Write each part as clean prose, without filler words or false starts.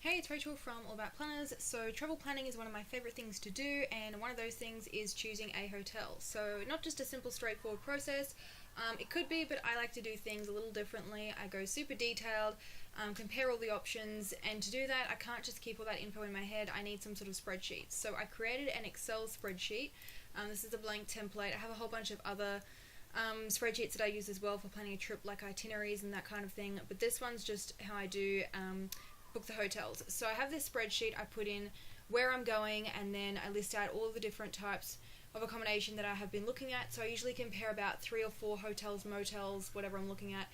Hey, it's Rachel from All About Planners. So travel planning is one of my favourite things to do, and one of those things is choosing a hotel. So not just a simple straightforward process, it could be, but I like to do things a little differently. I go super detailed, compare all the options, and to do that I can't just keep all that info in my head, I need some sort of spreadsheet. So I created an Excel spreadsheet. This is a blank template. I have a whole bunch of other spreadsheets that I use as well for planning a trip, like itineraries and that kind of thing, but this one's just how I do book the hotels. So I have this spreadsheet. I put in where I'm going, and then I list out all the different types of accommodation that I have been looking at. So I usually compare about 3 or 4 hotels, motels, whatever I'm looking at,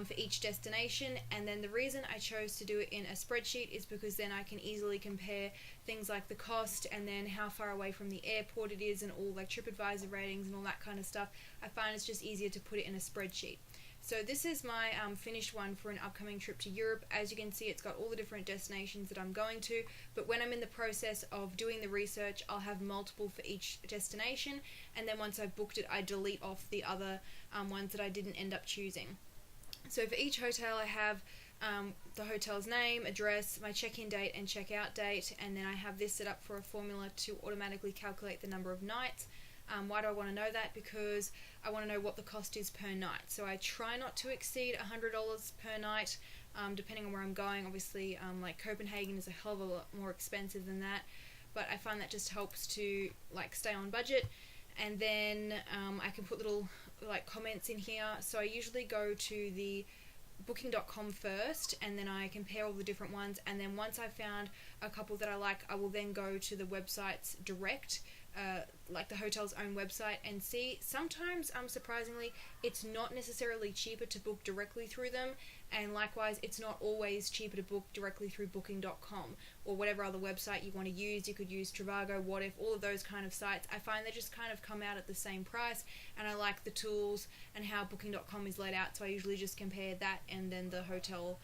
for each destination. And then the reason I chose to do it in a spreadsheet is because then I can easily compare things like the cost, and then how far away from the airport it is, and all like TripAdvisor ratings and all that kind of stuff. I find it's just easier to put it in a spreadsheet. So this is my finished one for an upcoming trip to Europe. As you can see, it's got all the different destinations that I'm going to, but when I'm in the process of doing the research, I'll have multiple for each destination, and then once I've booked it, I delete off the other ones that I didn't end up choosing. So for each hotel, I have the hotel's name, address, my check-in date and check-out date, and then I have this set up for a formula to automatically calculate the number of nights. Why do I want to know that? Because I want to know what the cost is per night. So I try not to exceed $100 per night, depending on where I'm going. Obviously, like Copenhagen is a hell of a lot more expensive than that, but I find that just helps to like stay on budget. And then I can put little like comments in here. So I usually go to the booking.com first, and then I compare all the different ones, and then once I've found a couple that I like, I will then go to the website's direct, like the hotel's own website, and see. Sometimes, surprisingly, it's not necessarily cheaper to book directly through them, and likewise it's not always cheaper to book directly through booking.com or whatever other website you want to use. You could use Trivago, What If, all of those kind of sites. I find they just kind of come out at the same price, and I like the tools and how booking.com is laid out, so I usually just compare that and then the hotel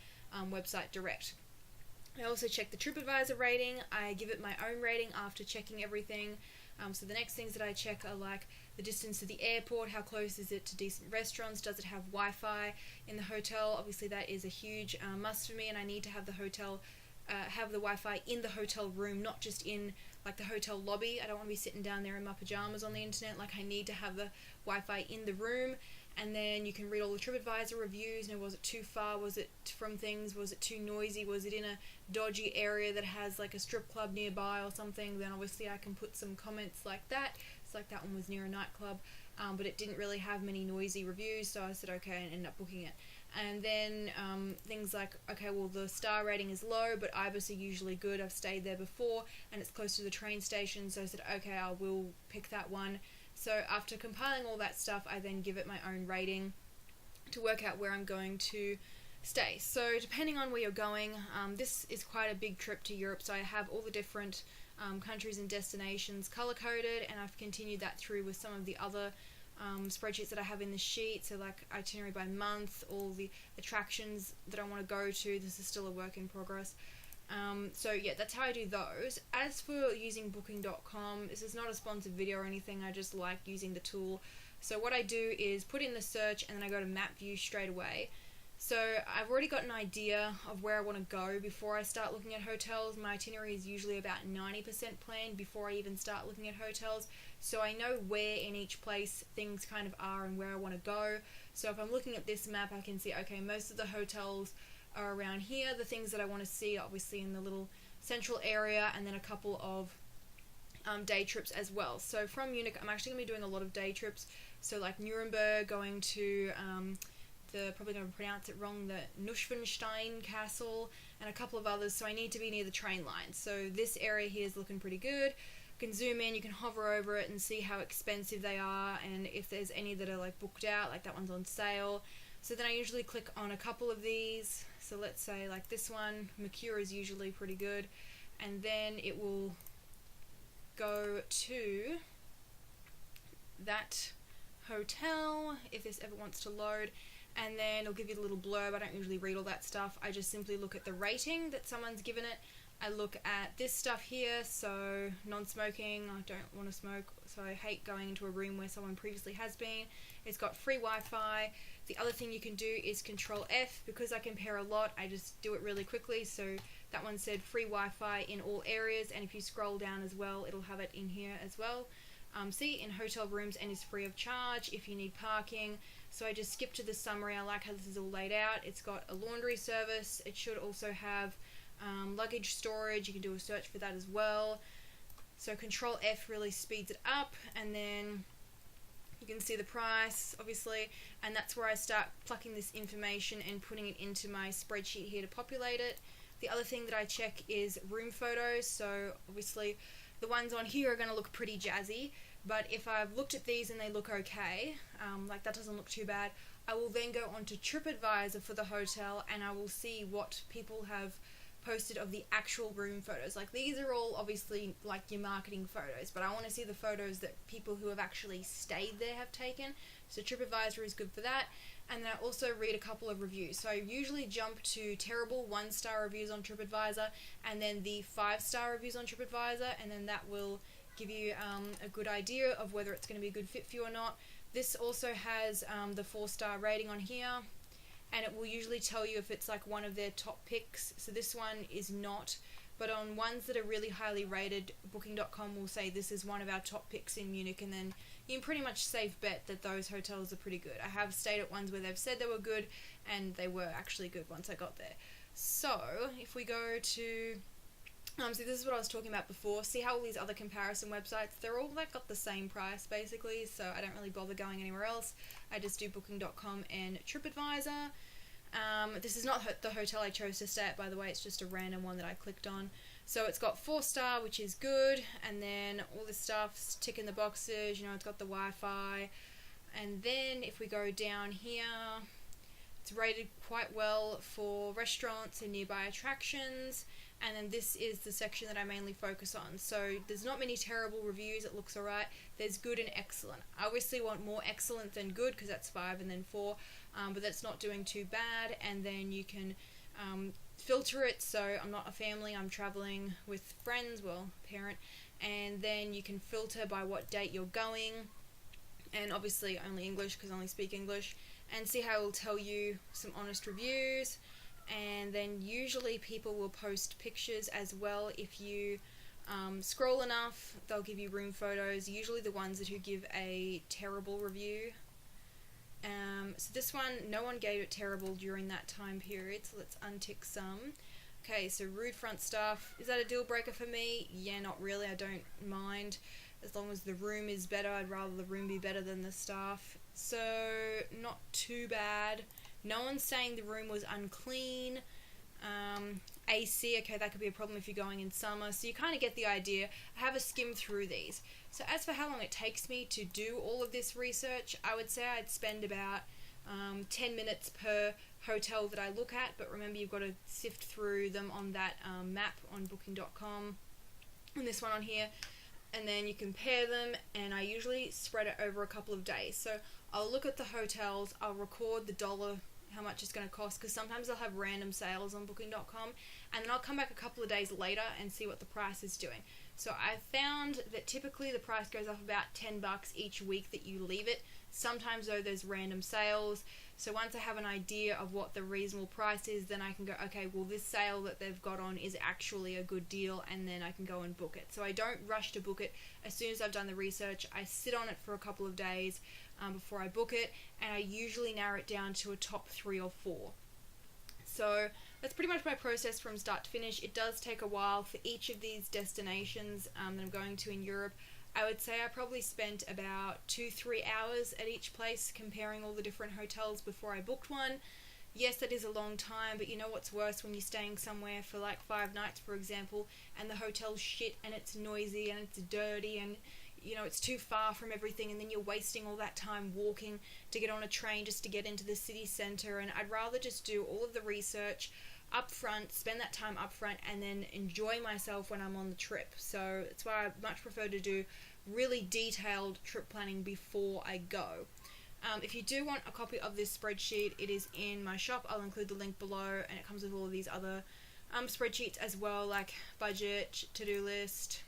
website direct. I also check the TripAdvisor rating. I give it my own rating after checking everything. So the next things that I check are like the distance to the airport, how close is it to decent restaurants, does it have Wi-Fi in the hotel. Obviously that is a huge must for me, and I need to have the hotel have the Wi-Fi in the hotel room, not just in like the hotel lobby. I don't want to be sitting down there in my pajamas on the internet. Like, I need to have the Wi-Fi in the room. And then you can read all the TripAdvisor reviews. You know, was it too far? Was it from things? Was it too noisy? Was it in a dodgy area that has like a strip club nearby or something? Then obviously I can put some comments like that. It's like that one was near a nightclub, but it didn't really have many noisy reviews, so I said okay and ended up booking it. And then things like, okay, well, the star rating is low, but Ibis are usually good. I've stayed there before, and it's close to the train station, so I said, okay, I will pick that one. So after compiling all that stuff, I then give it my own rating to work out where I'm going to stay. So depending on where you're going, this is quite a big trip to Europe, so I have all the different countries and destinations color-coded, and I've continued that through with some of the other spreadsheets that I have in the sheet. So like itinerary by month, all the attractions that I want to go to. This is still a work in progress. So yeah, that's how I do those. As for using booking.com, this is not a sponsored video or anything, I just like using the tool. So what I do is put in the search, and then I go to map view straight away. So I've already got an idea of where I want to go before I start looking at hotels. My itinerary is usually about 90% planned before I even start looking at hotels. So I know where in each place things kind of are and where I want to go. So if I'm looking at this map, I can see, okay, most of the hotels are around here. The things that I want to see are obviously in the little central area, and then a couple of day trips as well. So from Munich, I'm actually going to be doing a lot of day trips. So like Nuremberg, going to probably going to pronounce it wrong, the Neuschwanstein Castle, and a couple of others, so I need to be near the train line. So this area here is looking pretty good. You can zoom in, you can hover over it and see how expensive they are, and if there's any that are like booked out, like that one's on sale. So then I usually click on a couple of these. So let's say like this one, Mercure is usually pretty good, and then it will go to that hotel if this ever wants to load, and then it'll give you a little blurb. I don't usually read all that stuff. I just simply look at the rating that someone's given it. I look at this stuff here, so non-smoking, I don't want to smoke, so I hate going into a room where someone previously has been. It's got free Wi-Fi, The other thing you can do is Control F. Because I compare a lot, I just do it really quickly. So that one said free Wi-Fi in all areas, and if you scroll down as well, it'll have it in here as well. See, in hotel rooms and is free of charge if you need parking. So I just skip to the summary. I like how this is all laid out. It's got a laundry service. It should also have luggage storage. You can do a search for that as well. So Control F really speeds it up, and then you can see the price, obviously, and that's where I start plucking this information and putting it into my spreadsheet here to populate it. The other thing that I check is room photos. So obviously the ones on here are going to look pretty jazzy, but if I've looked at these and they look okay, like that doesn't look too bad, I will then go onto TripAdvisor for the hotel, and I will see what people have posted of the actual room photos. Like, these are all obviously like your marketing photos, but I want to see the photos that people who have actually stayed there have taken. So TripAdvisor is good for that. And then I also read a couple of reviews. So I usually jump to terrible 1-star reviews on TripAdvisor, and then the 5-star reviews on TripAdvisor, and then that will give you a good idea of whether it's going to be a good fit for you or not. This also has the 4-star rating on here, and it will usually tell you if it's like one of their top picks. So this one is not, but on ones that are really highly rated, Booking.com will say this is one of our top picks in Munich, and then you can pretty much safe bet that those hotels are pretty good. I have stayed at ones where they've said they were good, and they were actually good once I got there. So if we go to so this is what I was talking about before. See how all these other comparison websites, they're all like got the same price basically, so I don't really bother going anywhere else. I just do Booking.com and TripAdvisor. This is not the hotel I chose to stay at, by the way. It's just a random one that I clicked on. So it's got 4-star, which is good, and then all this stuff's ticking the boxes. You know, it's got the Wi-Fi, and then if we go down here, it's rated quite well for restaurants and nearby attractions. And then this is the section that I mainly focus on. So there's not many terrible reviews. It looks alright. There's good and excellent. I obviously want more excellent than good, because that's 5 and then 4. But that's not doing too bad. And then you can filter it. So I'm not a family. I'm traveling with friends, well, parent. And then you can filter by what date you're going. And obviously only English, because I only speak English. And see how it will tell you some honest reviews. And then usually people will post pictures as well. If you scroll enough, they'll give you room photos, usually the ones that who give a terrible review. So this one, no one gave it terrible during that time period, so let's untick some. Okay, so rude front staff, is that a deal breaker for me? Yeah, not really, I don't mind. As long as the room is better, I'd rather the room be better than the staff. So, not too bad. No one's saying the room was unclean. AC, okay, that could be a problem if you're going in summer. So you kind of get the idea. I have a skim through these. So as for how long it takes me to do all of this research, I would say I'd spend about 10 minutes per hotel that I look at. But remember, you've got to sift through them on that map on Booking.com. And this one on here. And then you compare them, and I usually spread it over a couple of days. So I'll look at the hotels, I'll record the dollar, how much it's going to cost, because sometimes they'll have random sales on Booking.com, and then I'll come back a couple of days later and see what the price is doing. So I found that typically the price goes up about $10 each week that you leave it. Sometimes though there's random sales. So once I have an idea of what the reasonable price is, then I can go, okay, well this sale that they've got on is actually a good deal, and then I can go and book it. So I don't rush to book it. As soon as I've done the research, I sit on it for a couple of days before I book it, and I usually narrow it down to a top 3 or 4. So that's pretty much my process from start to finish. It does take a while for each of these destinations that I'm going to in Europe. I would say I probably spent about 2-3 hours at each place comparing all the different hotels before I booked one. Yes, that is a long time, but you know what's worse when you're staying somewhere for like 5 nights, for example, and the hotel's shit and it's noisy and it's dirty and you know it's too far from everything, and then you're wasting all that time walking to get on a train just to get into the city centre. And I'd rather just do all of the research up front, spend that time up front, and then enjoy myself when I'm on the trip. So that's why I much prefer to do really detailed trip planning before I go. If you do want a copy of this spreadsheet, it is in my shop. I'll include the link below, and it comes with all of these other spreadsheets as well, like budget, to-do list,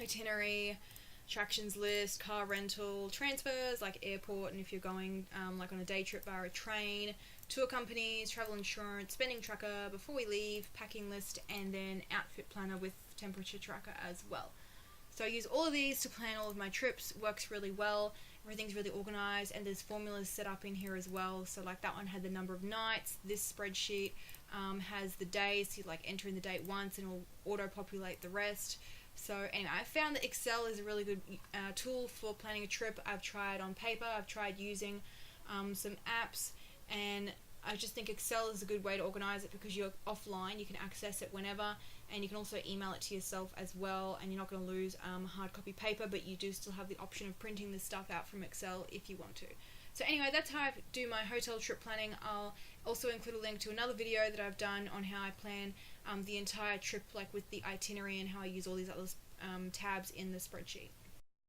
itinerary, attractions list, car rental, transfers like airport, and if you're going like on a day trip via a train, tour companies, travel insurance, spending tracker, before we leave, packing list, and then outfit planner with temperature tracker as well. So I use all of these to plan all of my trips. It works really well. Everything's really organized, and there's formulas set up in here as well. So like that one had the number of nights. This spreadsheet has the days. So you like enter in the date once and it'll auto-populate the rest. So anyway, I found that Excel is a really good tool for planning a trip. I've tried on paper. I've tried using some apps, and I just think Excel is a good way to organize it because you're offline. You can access it whenever, and you can also email it to yourself as well, and you're not going to lose hard copy paper, but you do still have the option of printing this stuff out from Excel if you want to. So anyway, that's how I do my hotel trip planning. I'll also include a link to another video that I've done on how I plan the entire trip, like with the itinerary and how I use all these other tabs in the spreadsheet.